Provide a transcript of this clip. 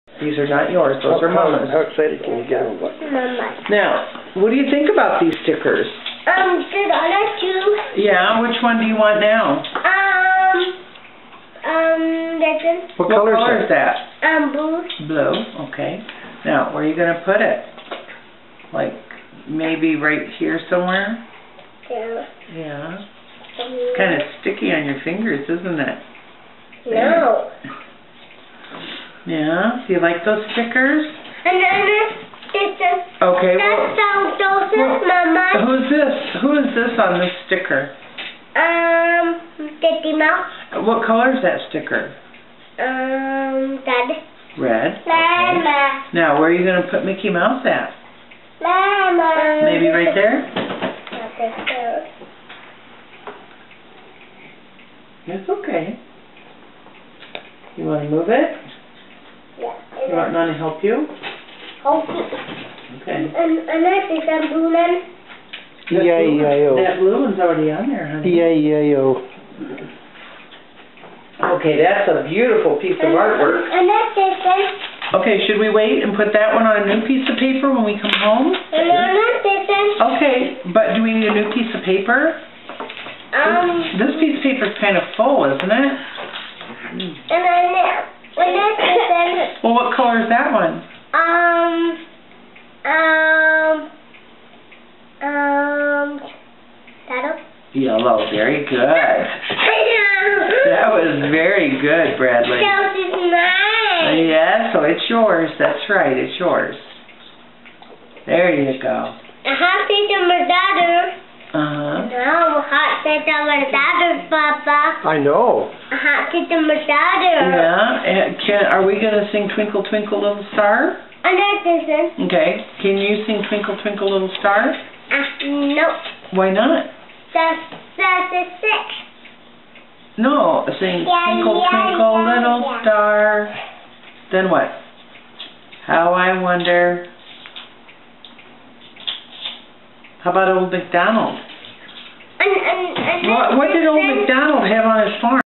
These are not yours. Those are Mama's. How excited can you get? Mama. Now, what do you think about these stickers? Good, I like two. Yeah, which one do you want now? This one. What color is that? Blue. Blue, okay. Now, where are you going to put it? Like, maybe right here somewhere? Yeah. Yeah. It's kind of sticky on your fingers, isn't it? No. Yeah? Do you like those stickers? And then this is. Okay, That's well, Mama. Who is this on this sticker? Mickey Mouse. What color is that sticker? Red. Red. Mama. Okay. Now, where are you going to put Mickey Mouse at? Mama. Maybe right there? It's okay. You want to move it? Yeah. You want Nana to help you? Okay. Okay. And I think I'm blue then. E-I-E-I-O. That blue one's already on there, honey. E-I-E-I-O. Okay, that's a beautiful piece of artwork. And that's it then. Okay, should we wait and put that one on a new piece of paper when we come home? And that's it then. Okay, but do we need a new piece of paper? This piece of paper is kind of full, isn't it? And that's it then. Well, what color is that one? Yellow. Very good. That was very good, Bradley. This is mine. Yeah, so it's yours. That's right, it's yours. There you go. A hot piece of my daughter. Uh-huh. No, a hot piece of my daughter, Papa. I know. A hot piece of my daughter. Yeah, and are we going to sing Twinkle Twinkle Little Star? And that's it then. Okay, can you sing Twinkle Twinkle Little Star? No. Why not? That's a six. No, sing Twinkle Twinkle Little Star. Then what? How I wonder. How about Old MacDonald? And What did Old MacDonald have on his farm?